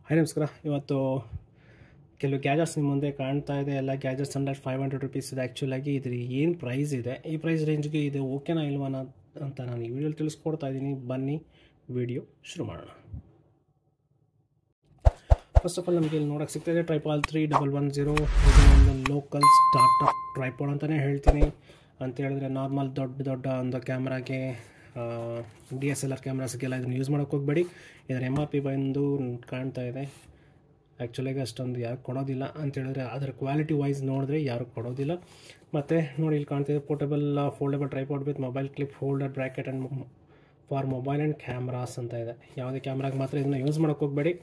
Hi ನಮಸ್ಕಾರ. ಇವತ್ತು ಕೆಲವು ಗ್ಯಾಜೆಟ್ಸ್ ನಿಮ್ಮ ಮುಂದೆ ಕಾಣ್ತಾ ಇದೆ. ಎಲ್ಲ ಗ್ಯಾಜೆಟ್ಸ್ ಅಂಡರ್ 500 ರುಪೀಸ್ ಇದೆ. ಆ್ಯಕ್ಚುಲಾಗಿ ಇದ್ರ ಏನು ಪ್ರೈಸ್ ಇದೆ, ಈ ಪ್ರೈಸ್ ರೇಂಜ್ಗೆ ಇದು ಓಕೆನಾ ಇಲ್ವನ ಅಂತ ನಾನು ಈ ವಿಡಿಯೋಲಿ ತಿಳಿಸ್ಕೊಡ್ತಾ ಇದ್ದೀನಿ. ಬನ್ನಿ ವಿಡಿಯೋ ಶುರು ಮಾಡೋಣ. ಫಸ್ಟ್ ಆಫ್ ಆಲ್ ನಮಗೆ ಇಲ್ಲಿ ನೋಡೋಕ್ಕೆ ಸಿಗ್ತಾಯಿದೆ ಟ್ರೈಪಾಲ್ 3110. ಇದು ಒಂದು ಲೋಕಲ್ ಸ್ಟಾರ್ಟಪ್ ಟ್ರೈಪಾಡ್ ಅಂತಲೇ ಹೇಳ್ತೀನಿ. ಅಂತ ಹೇಳಿದ್ರೆ ನಾರ್ಮಲ್ ದೊಡ್ಡ ಒಂದು ಕ್ಯಾಮ್ರಾಗೆ DSLR ಕ್ಯಾಮ್ರಾಸ್ಗೆಲ್ಲ ಇದನ್ನು ಯೂಸ್ ಮಾಡೋಕ್ಕೆ ಹೋಗಬೇಡಿ. ಇದರ MRP ಬಂದು ಕಾಣ್ತಾ ಇದೆ. ಆ್ಯಕ್ಚುಲಾಗಿ ಅಷ್ಟೊಂದು ಯಾರು ಕೊಡೋದಿಲ್ಲ ಅಂತ ಹೇಳಿದ್ರೆ ಅದರ ಕ್ವಾಲಿಟಿ ವೈಸ್ ನೋಡಿದ್ರೆ ಯಾರು ಕೊಡೋದಿಲ್ಲ. ಮತ್ತು ನೋಡಿ ಇಲ್ಲಿ ಕಾಣ್ತಿದೆ portable foldable tripod with mobile clip holder bracket and for mobile and cameras ಅಂತ ಇದೆ. ಯಾವುದೇ ಕ್ಯಾಮ್ರಾಗೆ ಮಾತ್ರ ಇದನ್ನು ಯೂಸ್ ಮಾಡೋಕ್ಕೆ ಹೋಗಬೇಡಿ.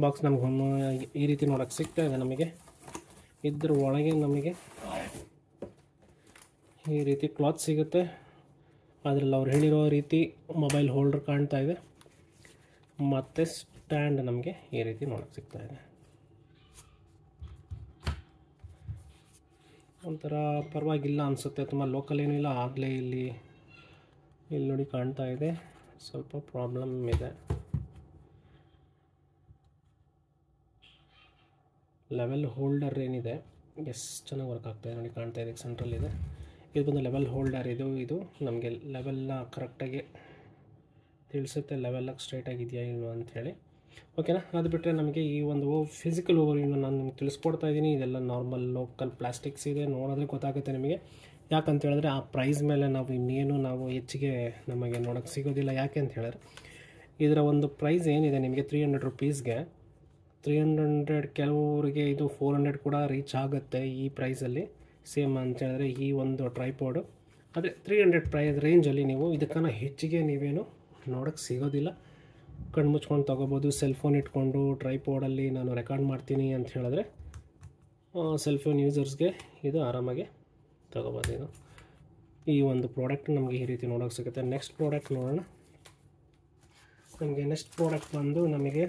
ಬಾಕ್ಸ್ ನಮ್ಗೆ ಈ ರೀತಿ ನೋಡೋಕ್ಕೆ ಸಿಗ್ತಾ ಇದೆ. ನಮಗೆ ಇದ್ರ ಒಳಗೆ ನಮಗೆ ಈ ರೀತಿ ಕ್ಲಾತ್ ಸಿಗುತ್ತೆ. ಅದರಲ್ಲಿ ಅವ್ರು ಹೇಳಿರೋ ರೀತಿ ಮೊಬೈಲ್ ಹೋಲ್ಡರ್ ಕಾಣ್ತಾ ಇದೆ ಮತ್ತು ಸ್ಟ್ಯಾಂಡ್ ನಮಗೆ ಈ ರೀತಿ ನೋಡೋಕ್ಕೆ ಸಿಗ್ತಾ ಇದೆ. ಒಂಥರ ಪರವಾಗಿಲ್ಲ ಅನಿಸುತ್ತೆ, ತುಂಬ ಲೋಕಲ್ ಏನಿಲ್ಲ. ಆಗಲೇ ಇಲ್ಲಿ ನೋಡಿ ಕಾಣ್ತಾ ಇದೆ, ಸ್ವಲ್ಪ ಪ್ರಾಬ್ಲಮ್ ಇದೆ. ಲೆವೆಲ್ ಹೋಲ್ಡರ್ ಏನಿದೆ ಚೆನ್ನಾಗಿ ವರ್ಕ್ ಆಗ್ತಾಯಿದೆ. ನೋಡಿ ಕಾಣ್ತಾ ಇದೆ, ಸೆಂಟ್ರಲ್ಲಿದೆ. ಇದು ಬಂದು ಲೆವೆಲ್ ಹೋಲ್ಡರ್. ಇದು ನಮಗೆ ಲೆವೆಲ್ನ ಕರೆಕ್ಟಾಗಿ ತಿಳಿಸುತ್ತೆ, ಲೆವೆಲ್ಲಾಗಿ ಸ್ಟ್ರೈಟಾಗಿದೆಯಾ ಇಲ್ವ ಅಂಥೇಳಿ. ಓಕೆನಾ. ಅದು ಬಿಟ್ಟರೆ ನಮಗೆ ಈ ಒಂದು ಫಿಸಿಕಲ್ ಓವರ್ವ್ಯೂನ ನಾನು ನಿಮ್ಗೆ ತಿಳಿಸ್ಕೊಡ್ತಾ ಇದ್ದೀನಿ. ಇದೆಲ್ಲ ನಾರ್ಮಲ್ ಲೋಕಲ್ ಪ್ಲಾಸ್ಟಿಕ್ಸ್ ಇದೆ, ನೋಡಿದ್ರೆ ಗೊತ್ತಾಗುತ್ತೆ ನಿಮಗೆ. ಯಾಕಂತ ಹೇಳಿದ್ರೆ ಆ ಪ್ರೈಸ್ ಮೇಲೆ ನಾವು ಹೆಚ್ಚಿಗೆ ನಮಗೆ ನೋಡೋಕ್ಕೆ ಸಿಗೋದಿಲ್ಲ. ಯಾಕೆ ಅಂತ ಹೇಳಿದ್ರೆ ಇದರ ಒಂದು ಪ್ರೈಸ್ ಏನಿದೆ ನಿಮಗೆ 300 ರುಪೀಸ್ಗೆ 300, ಕೆಲವರಿಗೆ ಇದು 400 ಕೂಡ ರೀಚ್ ಆಗುತ್ತೆ ಈ ಪ್ರೈಸಲ್ಲಿ. ಸೇಮ್ ಅಂತ ಹೇಳಿದ್ರೆ ಈ ಒಂದು ಟ್ರೈಪಾಡು ಅದೇ 300 ಪ್ರೈಸ್ ರೇಂಜಲ್ಲಿ ನೀವು ಇದಕ್ಕನ್ನು ಹೆಚ್ಚಿಗೆ ನೀವೇನು ನೋಡೋಕ್ಕೆ ಸಿಗೋದಿಲ್ಲ. ಕಣ್ಣು ಮುಚ್ಕೊಂಡು ತೊಗೋಬೋದು. ಸೆಲ್ಫೋನ್ ಇಟ್ಕೊಂಡು ಟ್ರೈಪಾಡಲ್ಲಿ ನಾನು ರೆಕಾರ್ಡ್ ಮಾಡ್ತೀನಿ ಅಂತ ಹೇಳಿದ್ರೆ ಸೆಲ್ಫೋನ್ ಯೂಸರ್ಸ್ಗೆ ಇದು ಆರಾಮಾಗಿ ತೊಗೋಬೋದು. ಇದು ಈ ಒಂದು ಪ್ರಾಡಕ್ಟ್ ನಮಗೆ ಈ ರೀತಿ ನೋಡೋಕ್ಕೆ ಸಿಗುತ್ತೆ. ನೆಕ್ಸ್ಟ್ ಪ್ರಾಡಕ್ಟ್ ನೋಡೋಣ. ನಮಗೆ ನೆಕ್ಸ್ಟ್ ಪ್ರಾಡಕ್ಟ್ ಬಂದು ನಮಗೆ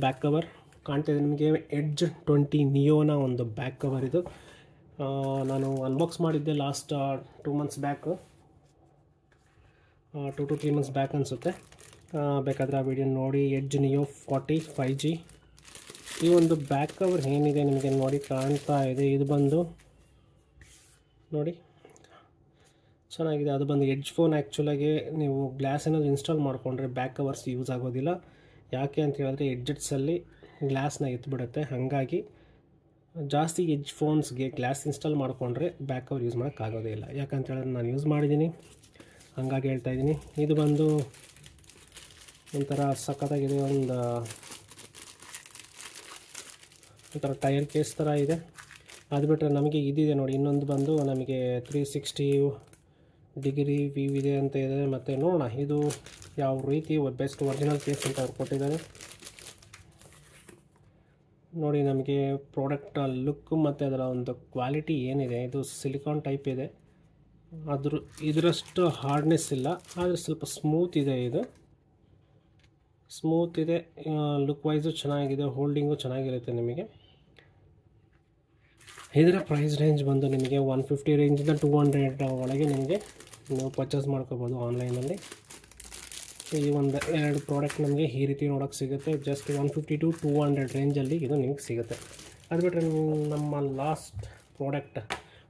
ಬ್ಯಾಕ್ ಕವರ್ ಕಾಣ್ತಿದೆ. ನಿಮಗೆ ಎಡ್ಜ್ 20 ನಿಯೋನ ಒಂದು ಬ್ಯಾಕ್ ಕವರ್. ಇದು ನಾನು ಅನ್ಬಾಕ್ಸ್ ಮಾಡಿದ್ದೆ last 2 months back, 2 to 3 months back ಅನಿಸುತ್ತೆ. ಬೇಕಾದರೆ ಆ ವಿಡಿಯೋ ನೋಡಿ. ಎಡ್ಜ್ ನಿಯೋ 40 5G ಈ ಒಂದು ಬ್ಯಾಕ್ ಕವರ್ ಏನಿದೆ ನಿಮಗೆ ನೋಡಿ ಕಾಣ್ತಾ ಇದೆ. ಇದು ಬಂದು ನೋಡಿ ಚೆನ್ನಾಗಿದೆ. ಅದು ಬಂದು ಎಡ್ಜ್ ಫೋನ್. ಆ್ಯಕ್ಚುಲಾಗಿ ನೀವು ಗ್ಲಾಸ್ ಏನಾದರೂ ಇನ್ಸ್ಟಾಲ್ ಮಾಡಿಕೊಂಡ್ರೆ ಬ್ಯಾಕ್ ಕವರ್ಸ್ ಯೂಸ್ ಆಗೋದಿಲ್ಲ. ಯಾಕೆ ಅಂತ ಹೇಳಿದ್ರೆ ಎಡ್ಜೆಟ್ಸಲ್ಲಿ ಗ್ಲಾಸ್ನ ಎತ್ಬಿಡುತ್ತೆ. ಹಾಗಾಗಿ ಜಾಸ್ತಿ ಎಡ್ಜ್ ಫೋನ್ಸ್ಗೆ ಗ್ಲಾಸ್ ಇನ್ಸ್ಟಾಲ್ ಮಾಡಿಕೊಂಡ್ರೆ ಬ್ಯಾಕ್ ಕವರ್ ಯೂಸ್ ಮಾಡೋಕ್ಕಾಗೋದೇ ಇಲ್ಲ. ಯಾಕಂತ ಹೇಳಿದ್ರೆ ನಾನು ಯೂಸ್ ಮಾಡಿದ್ದೀನಿ, ಹಾಗಾಗಿ ಹೇಳ್ತಾ ಇದ್ದೀನಿ. ಇದು ಬಂದು ಒಂಥರ ಸಖತ್ತಾಗಿದೆ. ಒಂಥರ ಟೈರ್ ಕೇಸ್ ಥರ ಇದೆ. ಅದು ಬಿಟ್ಟರೆ ನಮಗೆ ಇದಿದೆ ನೋಡಿ, ಇನ್ನೊಂದು ಬಂದು ನಮಗೆ 360 ಡಿಗ್ರಿ ವ್ಯೂ ಇದೆ ಅಂತ ಇದೆ. ಮತ್ತು ನೋಡೋಣ ಇದು ಯಾವ ರೀತಿ ಬೆಸ್ಟ್ ಒರಿಜಿನಲ್ ಕೇಸ್ ಅಂತ ಅವ್ರು ಕೊಟ್ಟಿದ್ದಾರೆ. ನೋಡಿ ನಮಗೆ ಪ್ರಾಡಕ್ಟ್ ಲುಕ್ ಮತ್ತು ಅದರ ಒಂದು ಕ್ವಾಲಿಟಿ ಏನಿದೆ, ಇದು ಸಿಲಿಕಾನ್ ಟೈಪ್ ಇದೆ. ಇದರಷ್ಟು ಹಾರ್ಡ್ನೆಸ್ ಇಲ್ಲ, ಆದರೆ ಸ್ವಲ್ಪ ಸ್ಮೂತ್ ಇದೆ. ಇದು ಸ್ಮೂತ್ ಇದೆ, ಲುಕ್ ವೈಸು ಚೆನ್ನಾಗಿದೆ, ಹೋಲ್ಡಿಂಗು ಚೆನ್ನಾಗಿರುತ್ತೆ ನಿಮಗೆ. ಇದರ ಪ್ರೈಸ್ ರೇಂಜ್ ಬಂದು ನಿಮಗೆ 150 ರೇಂಜಿಂದ 200 ಒಳಗೆ ನಿಮಗೆ ನೀವು ಪರ್ಚೇಸ್ ಮಾಡ್ಕೋಬೋದು ಆನ್ಲೈನಲ್ಲಿ. ಈ ಒಂದು 2 ಪ್ರಾಡಕ್ಟ್ ನಮಗೆ ಈ ರೀತಿ ನೋಡೋಕ್ಕೆ ಸಿಗುತ್ತೆ. ಜಸ್ಟ್ 150 to 200 ರೇಂಜಲ್ಲಿ ಇದು ನಿಮಗೆ ಸಿಗುತ್ತೆ. ಅದು ಬಿಟ್ಟರೆ ನಮ್ಮ ಲಾಸ್ಟ್ ಪ್ರಾಡಕ್ಟ್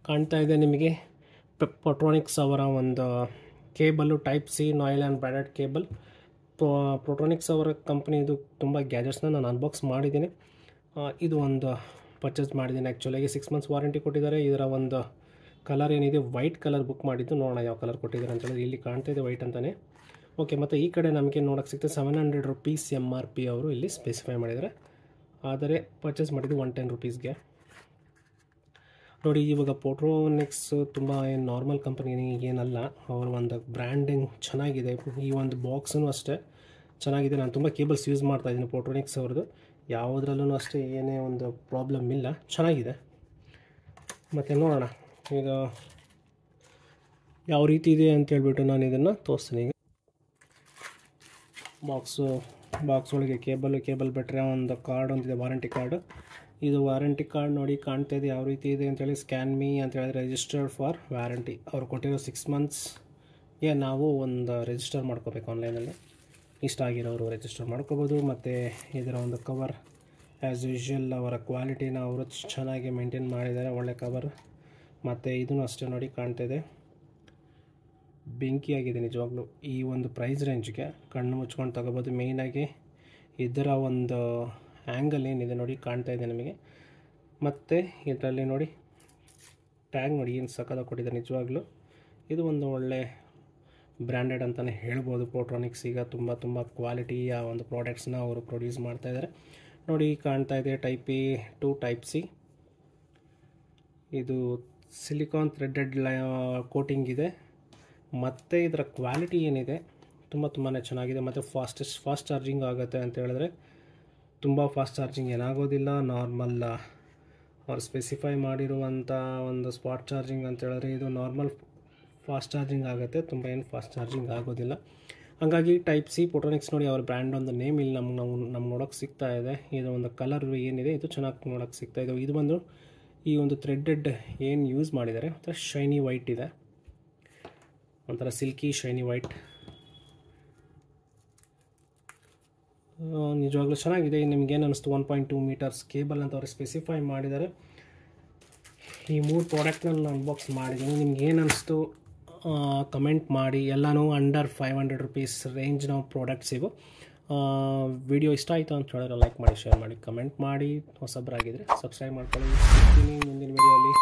ಕಾಣ್ತಾ ಇದೆ ನಿಮಗೆ ಪೊಟ್ರಾನಿಕ್ಸ್ ಅವರ ಒಂದು cable type C nylon and braided cable. Portronics ಅವರ ಕಂಪ್ನಿದು ತುಂಬ ಗ್ಯಾಜೆಟ್ಸ್ನ ನಾನು ಅನ್ಬಾಕ್ಸ್ ಮಾಡಿದ್ದೀನಿ. ಇದು ಒಂದು ಪರ್ಚೇಸ್ ಮಾಡಿದ್ದೀನಿ. ಆ್ಯಕ್ಚುಲಾಗಿ 6 ಮಂತ್ಸ್ ವಾರಂಟಿ ಕೊಟ್ಟಿದ್ದಾರೆ. ಇದರ ಒಂದು ಕಲರ್ ಏನಿದೆ ವೈಟ್ ಕಲರ್ ಬುಕ್ ಮಾಡಿದ್ದು. ನೋಡೋಣ ಯಾವ ಕಲರ್ ಕೊಟ್ಟಿದ್ದಾರೆ ಅಂತ ಹೇಳಿದ್ರೆ ಇಲ್ಲಿ ಕಾಣ್ತಾ ಇದೆ ವೈಟ್ ಅಂತಲೇ. ಓಕೆ. ಮತ್ತು ಈ ಕಡೆ ನಮಗೆ ನೋಡೋಕ್ಕೆ ಸಿಗ್ತದೆ 700 ರುಪೀಸ್ MRP ಅವರು ಇಲ್ಲಿ ಸ್ಪೆಸಿಫೈ ಮಾಡಿದ್ದಾರೆ. ಆದರೆ ಪರ್ಚೇಸ್ ಮಾಡಿದ್ದು 110 ರುಪೀಸ್ಗೆ. ನೋಡಿ ಇವಾಗ ಪೊಟ್ರಾನಿಕ್ಸ್ ತುಂಬ ಏನು ನಾರ್ಮಲ್ ಕಂಪನಿ ಏನಲ್ಲ, ಅವರ ಒಂದು ಬ್ರ್ಯಾಂಡಿಂಗ್ ಚೆನ್ನಾಗಿದೆ. ಈ ಒಂದು ಬಾಕ್ಸೂ ಅಷ್ಟೇ ಚೆನ್ನಾಗಿದೆ. ನಾನು ತುಂಬ ಕೇಬಲ್ಸ್ ಯೂಸ್ ಮಾಡ್ತಾಯಿದ್ದೀನಿ ಪೊಟ್ರಾನಿಕ್ಸ್ ಅವ್ರದ್ದು, ಯಾವುದ್ರಲ್ಲೂ ಅಷ್ಟೇ ಏನೇ ಒಂದು ಪ್ರಾಬ್ಲಮ್ ಇಲ್ಲ, ಚೆನ್ನಾಗಿದೆ. ಮತ್ತು ನೋಡೋಣ ಈಗ ಯಾವ ರೀತಿ ಇದೆ ಅಂತೇಳ್ಬಿಟ್ಟು ನಾನು ಇದನ್ನು ತೋರಿಸ್ತೀನಿ. ಈಗ ಬಾಕ್ಸ್ ಒಳಗೆ ಕೇಬಲ್ ಬಿಟ್ಟರೆ ಒಂದು ಕಾರ್ಡ್ ಒಂದಿದೆ, ವಾರಂಟಿ ಕಾರ್ಡು. ಇದು ವಾರಂಟಿ ಕಾರ್ಡ್ ನೋಡಿ ಕಾಣ್ತಾ ಇದೆ ಯಾವ ರೀತಿ ಇದೆ ಅಂತೇಳಿ. ಸ್ಕ್ಯಾನ್ ಮೀ ಅಂತ ಹೇಳಿದ್ರೆ ರಿಜಿಸ್ಟರ್ ಫಾರ್ ವಾರಂಟಿ. ಅವ್ರು ಕೊಟ್ಟಿರೋ 6 ಮಂತ್ಸ್ಗೆ ನಾವು ಒಂದು ರಿಜಿಸ್ಟರ್ ಮಾಡ್ಕೋಬೇಕು ಆನ್ಲೈನಲ್ಲಿ. ಇಷ್ಟ ಆಗಿರೋರು ರಿಜಿಸ್ಟರ್ ಮಾಡ್ಕೋಬೋದು. ಮತ್ತು ಇದರ ಒಂದು ಕವರ್ ಆ್ಯಸ್ ಯೂಶ್ವಲ್ ಅವರ ಕ್ವಾಲಿಟಿನ ಅವರು ಚೆನ್ನಾಗಿ ಮೇಂಟೈನ್ ಮಾಡಿದ್ದಾರೆ, ಒಳ್ಳೆ ಕವರ್. ಮತ್ತು ಇದೂ ಅಷ್ಟೇ ನೋಡಿ ಕಾಣ್ತಾಯಿದೆ, ಬೆಂಕಿಯಾಗಿದೆ ನಿಜವಾಗ್ಲೂ. ಈ ಒಂದು ಪ್ರೈಸ್ ರೇಂಜ್ಗೆ ಕಣ್ಣು ಮುಚ್ಕೊಂಡು ತಗೋಬೋದು. ಮೇಯ್ನಾಗಿ ಇದರ ಒಂದು ಆ್ಯಂಗಲ್ ಏನಿದೆ ನೋಡಿ ಕಾಣ್ತಾಯಿದೆ ನಮಗೆ. ಮತ್ತು ಇದರಲ್ಲಿ ನೋಡಿ ಟ್ಯಾಗ್ ನೋಡಿ ಏನು ಸಕ್ಕತ್ತಾಗಿ ಕೊಟ್ಟಿದ್ದಾರೆ ನಿಜವಾಗ್ಲೂ. ಇದು ಒಂದು ಒಳ್ಳೆ ಬ್ರ್ಯಾಂಡೆಡ್ ಅಂತಲೇ ಹೇಳ್ಬೋದು. ಪೋಟ್ರಾನಿಕ್ಸ್ ಈಗ ತುಂಬ ಕ್ವಾಲಿಟಿಯ ಒಂದು ಪ್ರಾಡಕ್ಟ್ಸ್ನ ಅವರು ಪ್ರೊಡ್ಯೂಸ್ ಮಾಡ್ತಾಯಿದ್ದಾರೆ ನೋಡಿ. ಕಾಣ್ತಾಯಿದೆ type A to type C. ಇದು ಸಿಲಿಕಾನ್ ಥ್ರೆಡೆಡ್ ಕೋಟಿಂಗ್ ಇದೆ. ಮತ್ತು ಇದರ ಕ್ವಾಲಿಟಿ ಏನಿದೆ ತುಂಬಾ ಚೆನ್ನಾಗಿದೆ. ಮತ್ತು ಫಾಸ್ಟ್ ಚಾರ್ಜಿಂಗ್ ಆಗುತ್ತೆ ಅಂತ ಹೇಳಿದ್ರೆ ತುಂಬ ಫಾಸ್ಟ್ ಚಾರ್ಜಿಂಗ್ ಏನಾಗೋದಿಲ್ಲ. ನಾರ್ಮಲ್ ಅವ್ರು ಸ್ಪೆಸಿಫೈ ಮಾಡಿರುವಂಥ ಒಂದು ಸ್ಪಾಟ್ ಚಾರ್ಜಿಂಗ್ ಅಂತ ಹೇಳಿದ್ರೆ ಇದು ನಾರ್ಮಲ್ ಫಾಸ್ಟ್ ಚಾರ್ಜಿಂಗ್ ಆಗುತ್ತೆ, ತುಂಬ ಏನು ಫಾಸ್ಟ್ ಚಾರ್ಜಿಂಗ್ ಆಗೋದಿಲ್ಲ. ಹಾಗಾಗಿ ಟೈಪ್ ಸಿ ಪೋಟ್ರಾನಿಕ್ಸ್ ನೋಡಿ, ಅವ್ರ ಬ್ರ್ಯಾಂಡ್ ಒಂದು ನೇಮ್ ಇಲ್ಲಿ ನಮ್ಗೆ ನೋಡೋಕ್ಕೆ ಸಿಗ್ತಾ ಇದೆ. ಇದು ಒಂದು ಕಲರ್ ಏನಿದೆ ಇದು ಚೆನ್ನಾಗಿ ನೋಡೋಕ್ಕೆ ಸಿಗ್ತಾ ಇದೆ. ಇದು ಬಂದು ಈ ಒಂದು ಥ್ರೆಡೆಡ್ ಏನು ಯೂಸ್ ಮಾಡಿದ್ದಾರೆ ಒಂಥರ ಶೈನಿ ವೈಟ್ ಇದೆ, ಒಂಥರ ಸಿಲ್ಕಿ ಶೈನಿ ವೈಟ್. ನಿಜವಾಗ್ಲೂ ಚೆನ್ನಾಗಿದೆ. ನಿಮ್ಗೇನು ಅನ್ನಿಸ್ತು? 1.2 ಮೀಟರ್ಸ್ ಕೇಬಲ್ ಅಂತ ಅವ್ರು ಸ್ಪೆಸಿಫೈ ಮಾಡಿದ್ದಾರೆ. ಈ 3 ಪ್ರಾಡಕ್ಟ್ನ ನಾನು ಅನ್ಬಾಕ್ಸ್ ಮಾಡಿದ್ದೀನಿ. ನಿಮ್ಗೇನು ಅನ್ನಿಸ್ತು ಕಮೆಂಟ್ ಮಾಡಿ. ಎಲ್ಲನೂ ಅಂಡರ್ 500 ರುಪೀಸ್ ರೇಂಜ್ ನಾವು ಪ್ರಾಡಕ್ಟ್ಸ್ ಇವು. ವಿಡಿಯೋ ಇಷ್ಟ ಆಯಿತು ಅಂತ ಹೇಳಿದ್ರೆ ಲೈಕ್ ಮಾಡಿ, ಶೇರ್ ಮಾಡಿ, ಕಮೆಂಟ್ ಮಾಡಿ. ಹೊಸಬ್ರಾಗಿದ್ದರೆ ಸಬ್ಸ್ಕ್ರೈಬ್ ಮಾಡ್ಕೊಳ್ಳಿ. ಸಿಗ್ತೀನಿ ಮುಂದಿನ ವಿಡಿಯೋಲಿ.